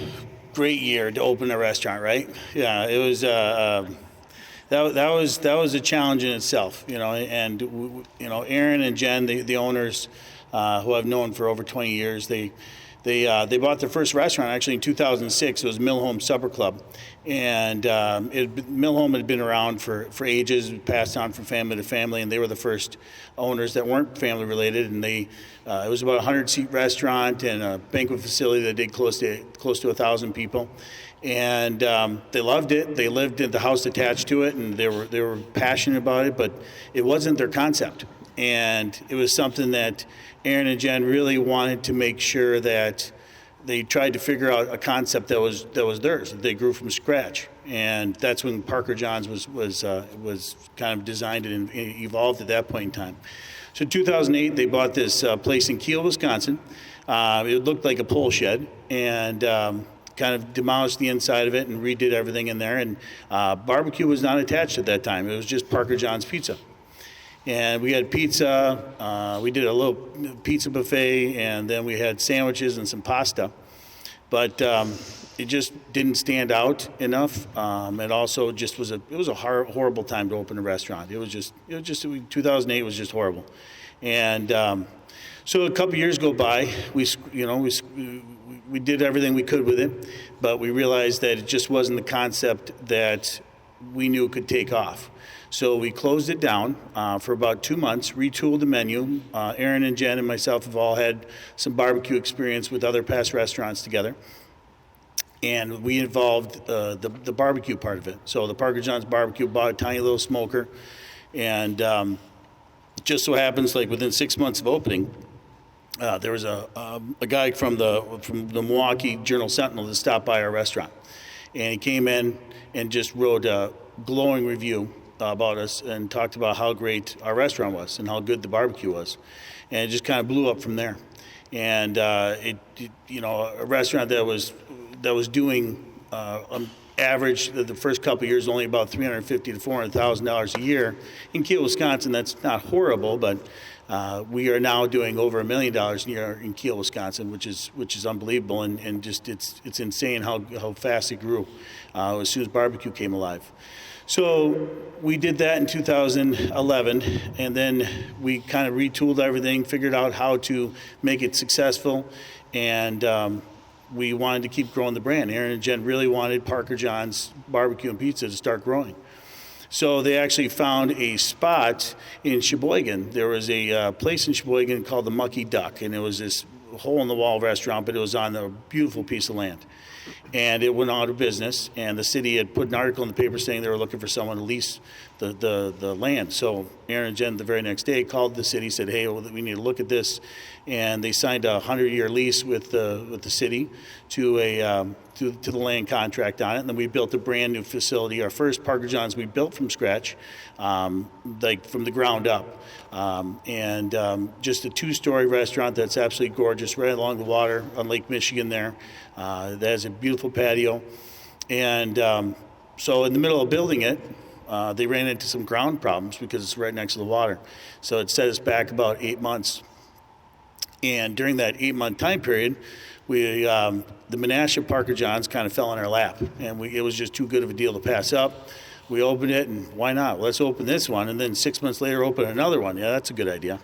G: great year to open a restaurant, right? Yeah, it was. That was a challenge in itself, and Aaron and Jen, the owners, who I've known for over 20 years, they bought their first restaurant actually in 2006. It was Mill Home Supper Club, and Mill Home had been around for ages, passed on from family to family, and they were the first owners that weren't family related. And it was about a 100-seat restaurant and a banquet facility that did close to 1,000 people. And they loved it. They lived in the house attached to it, and they were passionate about it. But it wasn't their concept, and it was something that Aaron and Jen really wanted to make sure that they tried to figure out a concept that was theirs, that they grew from scratch. And that's when Parker John's was kind of designed and evolved at that point in time. So in 2008, they bought this place in Kiel, Wisconsin. It looked like a pole shed, and kind of demolished the inside of it and redid everything in there. And barbecue was not attached at that time. It was just Parker John's Pizza. And we had pizza. We did a little pizza buffet, and then we had sandwiches and some pasta. but it just didn't stand out enough. It also just was a horrible time to open a restaurant. 2008 was just horrible, and so a couple years go by. We did everything we could with it, but we realized that it just wasn't the concept that we knew could take off. So we closed it down for about 2 months, retooled the menu. Aaron and Jen and myself have all had some barbecue experience with other past restaurants together. And we involved the barbecue part of it. So the Parker John's Barbecue bought a tiny little smoker. And just so happens, like within 6 months of opening, there was a guy from the Milwaukee Journal-Sentinel that stopped by our restaurant. And he came in and just wrote a glowing review about us and talked about how great our restaurant was and how good the barbecue was. And it just kind of blew up from there. And a restaurant that was doing average the first couple of years only about $350,000 to $400,000 a year in Kiel, Wisconsin. That's not horrible, but we are now doing over $1 million a year in Kiel, Wisconsin, which is unbelievable, and just it's insane how fast it grew as soon as barbecue came alive. So we did that in 2011, and then we kind of retooled everything, figured out how to make it successful, and we wanted to keep growing the brand. Aaron and Jen really wanted Parker John's Barbecue and Pizza to start growing. So they actually found a spot in Sheboygan. There was a place in Sheboygan called the Mucky Duck, and it was this hole-in-the-wall restaurant, but it was on a beautiful piece of land. And it went out of business, and the city had put an article in the paper saying they were looking for someone to lease the land. So Aaron and Jen the very next day called the city, said, hey, well, we need to look at this. And they signed a 100-year lease with the city to the land contract on it. And then we built a brand new facility. Our first Parker John's we built from scratch, like from the ground up. Just a 2-story restaurant that's absolutely gorgeous, right along the water on Lake Michigan there. That has a beautiful patio. And so in the middle of building it, they ran into some ground problems because it's right next to the water. So it set us back about 8 months. And during that 8-month time period, the Menasha Parker John's kind of fell in our lap. And it was just too good of a deal to pass up. We opened it, and why not? Let's open this one. And then 6 months later, open another one. Yeah, that's a good idea.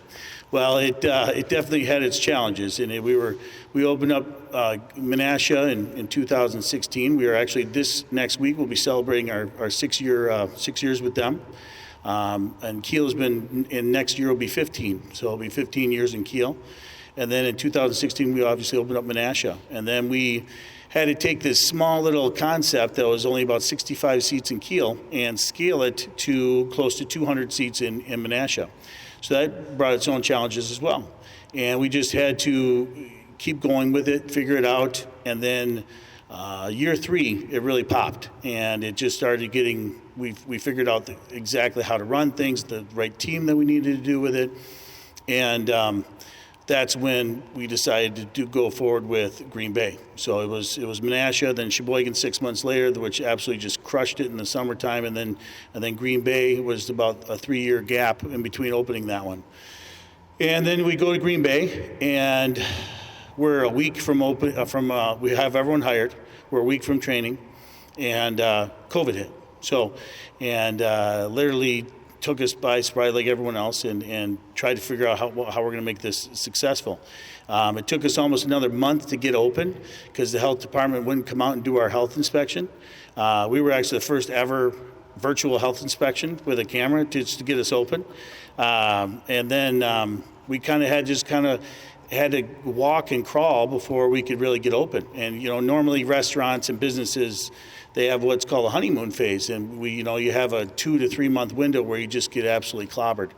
G: Well, it definitely had its challenges. And we opened up Menasha in 2016. We are actually, this next week, we'll be celebrating our 6 years with them. And Kiel's been, in next year will be 15. So it'll be 15 years in Kiel. And then in 2016, we obviously opened up Menasha. And then we had to take this small little concept that was only about 65 seats in Kiel and scale it to close to 200 seats in Menasha. So that brought its own challenges as well. And we just had to keep going with it, figure it out. And then year 3, it really popped. And it just started getting, we figured out exactly how to run things, the right team that we needed to do with it. And that's when we decided to go forward with Green Bay. So it was Menasha, then Sheboygan 6 months later, which absolutely just crushed it in the summertime, and then Green Bay was about a 3-year gap in between opening that one. And then we go to Green Bay, and we're a week from we have everyone hired. We're a week from training, and COVID hit. So, and literally took us by surprise like everyone else and tried to figure out how we're going to make this successful. It took us almost another month to get open because the health department wouldn't come out and do our health inspection. We were actually the first ever virtual health inspection with a camera just to get us open. And then we kind of had to walk and crawl before we could really get open. And, normally restaurants and businesses, they have what's called a honeymoon phase. And you have a 2 to 3 month window where you just get absolutely clobbered.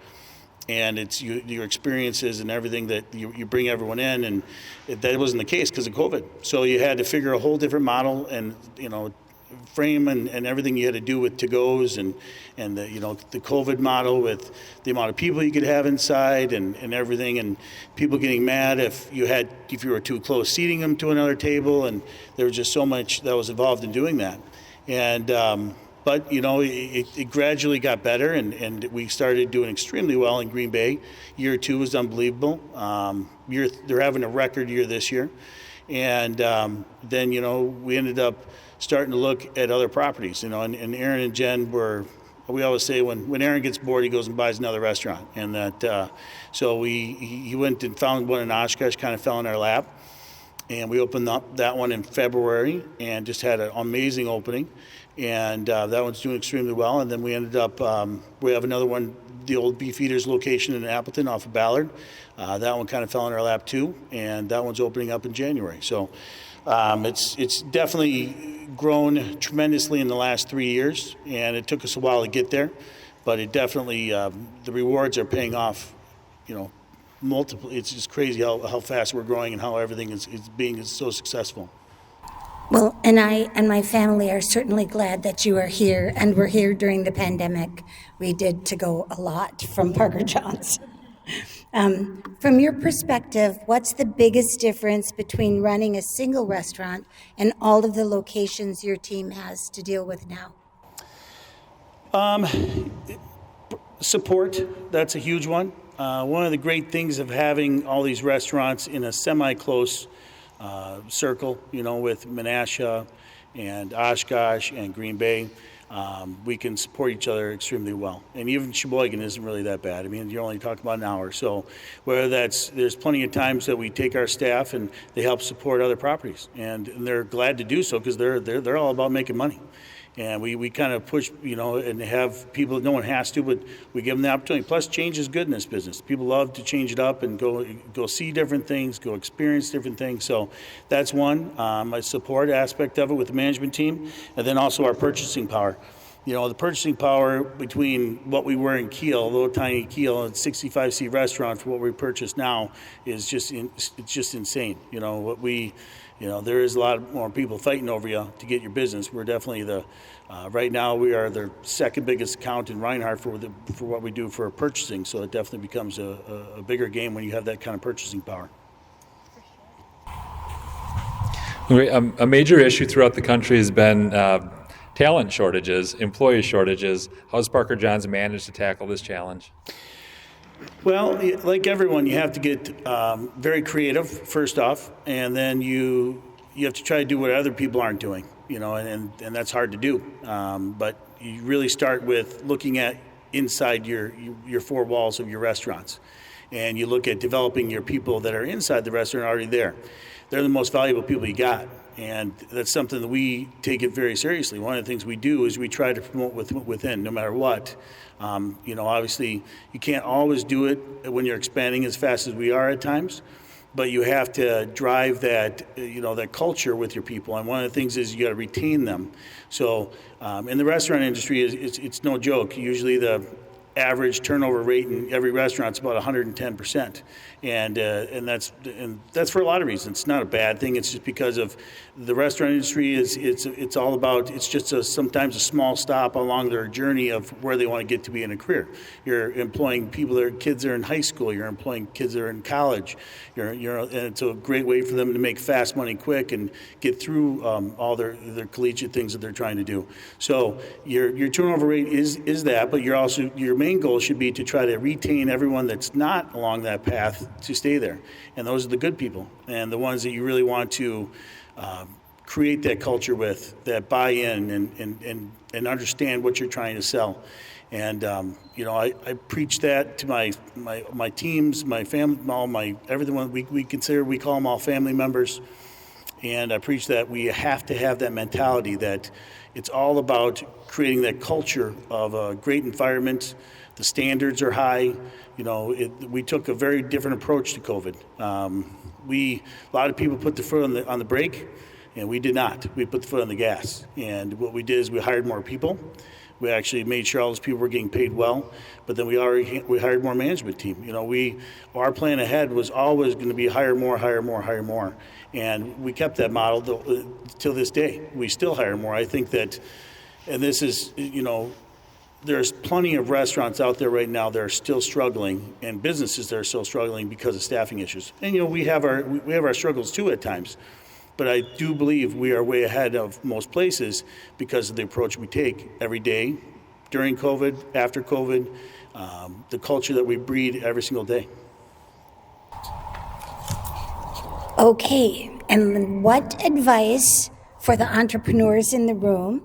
G: And it's your experiences and everything that you bring everyone in. And that wasn't the case because of COVID. So you had to figure a whole different model and, frame and everything you had to do with to-goes and the COVID model with the amount of people you could have inside and everything, and people getting mad if you were too close seating them to another table, and there was just so much that was involved in doing that. And but it gradually got better, and we started doing extremely well in Green Bay. Year 2 was unbelievable. They're having a record year this year. And then, we ended up starting to look at other properties, and Aaron and Jen we always say when Aaron gets bored, he goes and buys another restaurant. And that, so he went and found one in Oshkosh, kind of fell in our lap. And we opened up that one in February and just had an amazing opening. And that one's doing extremely well. And then we ended up, we have another one, the old Beefeaters location in Appleton off of Ballard. That one kind of fell in our lap too. And that one's opening up in January. So it's definitely grown tremendously in the last 3 years. And it took us a while to get there. But it definitely, the rewards are paying off, multiple. It's just crazy how fast we're growing and how everything is being so successful.
C: Well, and I and my family are certainly glad that you are here, and we're here during the pandemic. We did to go a lot from Parker Johns. From your perspective, what's the biggest difference between running a single restaurant and all of the locations your team has to deal with now?
G: Support, that's a huge one. One of the great things of having all these restaurants in a semi-close circle, with Menasha and Oshkosh and Green Bay, we can support each other extremely well. And even Sheboygan isn't really that bad. I mean, you're only talking about an hour. So there's plenty of times that we take our staff and they help support other properties. And they're glad to do so because they're all about making money. And we kind of push, and have people, no one has to, but we give them the opportunity. Plus, change is good in this business. People love to change it up and go see different things, go experience different things. So that's one, my support aspect of it with the management team. And then also our purchasing power. The purchasing power between what we were in Kiel, a little tiny Kiel, and 65-seat restaurant for what we purchase now is just insane. There is a lot more people fighting over you to get your business. We're definitely right now we are the second biggest account in Reinhardt for what we do for purchasing. So it definitely becomes a bigger game when you have that kind of purchasing power.
A: A major issue throughout the country has been talent shortages, employee shortages. How's Parker Johns managed to tackle this challenge?
G: Well, like everyone, you have to get very creative first off, and then you have to try to do what other people aren't doing, and that's hard to do. But you really start with looking at inside your four walls of your restaurants, and you look at developing your people that are inside the restaurant already there. They're the most valuable people you got. And that's something that we take it very seriously. One of the things we do is we try to promote within, no matter what. Obviously, you can't always do it when you're expanding as fast as we are at times, but you have to drive that, that culture with your people. And one of the things is you got to retain them. So in the restaurant industry, it's no joke. Usually the average turnover rate in every restaurant is about 110%, and that's for a lot of reasons. It's not a bad thing. It's just because of the restaurant industry it's all about. It's just sometimes a small stop along their journey of where they want to get to be in a career. You're employing people that are kids that are in high school. You're employing kids that are in college. And it's a great way for them to make fast money quick and get through all their collegiate things that they're trying to do. So your turnover rate is that, but your main goal should be to try to retain everyone that's not along that path to stay there. And those are the good people and the ones that you really want to create that culture with, that buy in and understand what you're trying to sell. And I preach that to my teams, my family, everyone. We call them all family members. And I preach that we have to have that mentality that it's all about creating that culture of a great environment. The standards are high. We took a very different approach to COVID. A lot of people put the foot on the brake, and we did not. We put the foot on the gas. And what we did is we hired more people. We actually made sure all those people were getting paid well, but then we hired more management team. Our plan ahead was always going to be hire more, and we kept that model till this day. We still hire more. I think that, and this is, there's plenty of restaurants out there right now that are still struggling, and businesses that are still struggling because of staffing issues. And we have our struggles too at times. But I do believe we are way ahead of most places because of the approach we take every day, during COVID, after COVID, the culture that we breed every single day.
C: Okay, And what advice for the entrepreneurs in the room,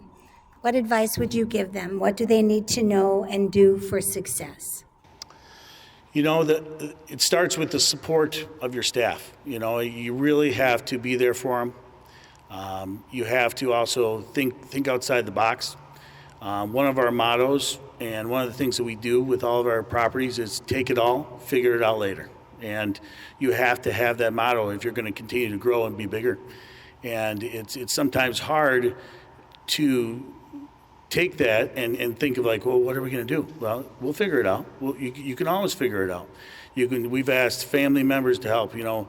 C: what advice would you give them? What do they need to know and do for success?
G: You know, it starts with the support of your staff. You know, you really have to be there for them. You have to also think outside the box. One of our mottos and one of the things that we do with all of our properties is take it all, figure it out later. And you have to have that motto if you're going to continue to grow and be bigger. And it's sometimes hard to take that and think of like, well, what are we going to do? Well, we'll figure it out. Well, you can always figure it out. We've asked family members to help. You know,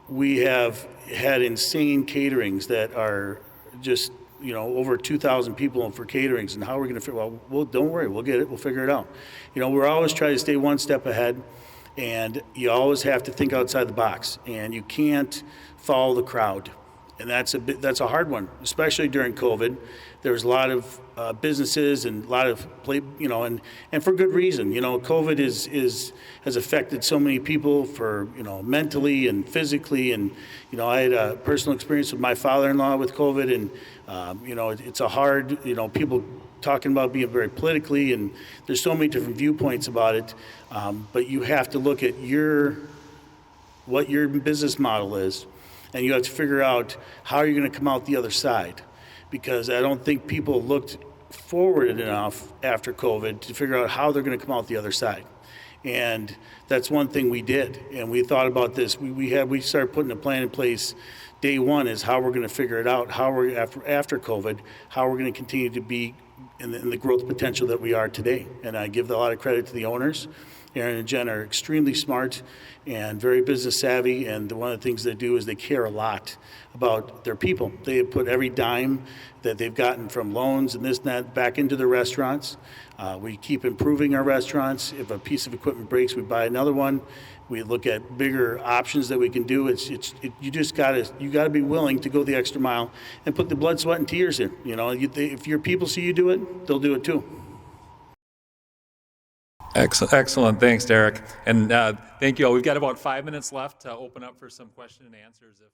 G: we have had insane caterings that are just, you know, over 2,000 people for caterings, and how are we going to figure? Well, don't worry, we'll get it. We'll figure it out. You know, we're always trying to stay one step ahead, and you always have to think outside the box, and you can't follow the crowd. And that's a hard one, especially during COVID. There's a lot of businesses and a lot of and for good reason. You know, COVID has affected so many people for, you know, mentally and physically. And, you know, I had a personal experience with my father-in-law with COVID, and you know, it's a hard, you know, people talking about being very politically, and there's so many different viewpoints about it. But you have to look at what your business model is. And you have to figure out how you're going to come out the other side, because I don't think people looked forward enough after COVID to figure out how they're going to come out the other side. And that's one thing we did, and we thought about this. We started putting a plan in place. Day one is how we're going to figure it out. How we're after COVID, how we're going to continue to be in the growth potential that we are today. And I give a lot of credit to the owners. Aaron and Jen are extremely smart and very business savvy, and one of the things they do is they care a lot about their people. They have put every dime that they've gotten from loans and this and that back into their restaurants. We keep improving our restaurants. If a piece of equipment breaks, we buy another one. We look at bigger options that we can do. You just gotta be willing to go the extra mile and put the blood, sweat, and tears in. You know, if your people see you do it, they'll do it too.
A: Excellent. Thanks, Derek. And thank you all. We've got about 5 minutes left to open up for some question and answers. If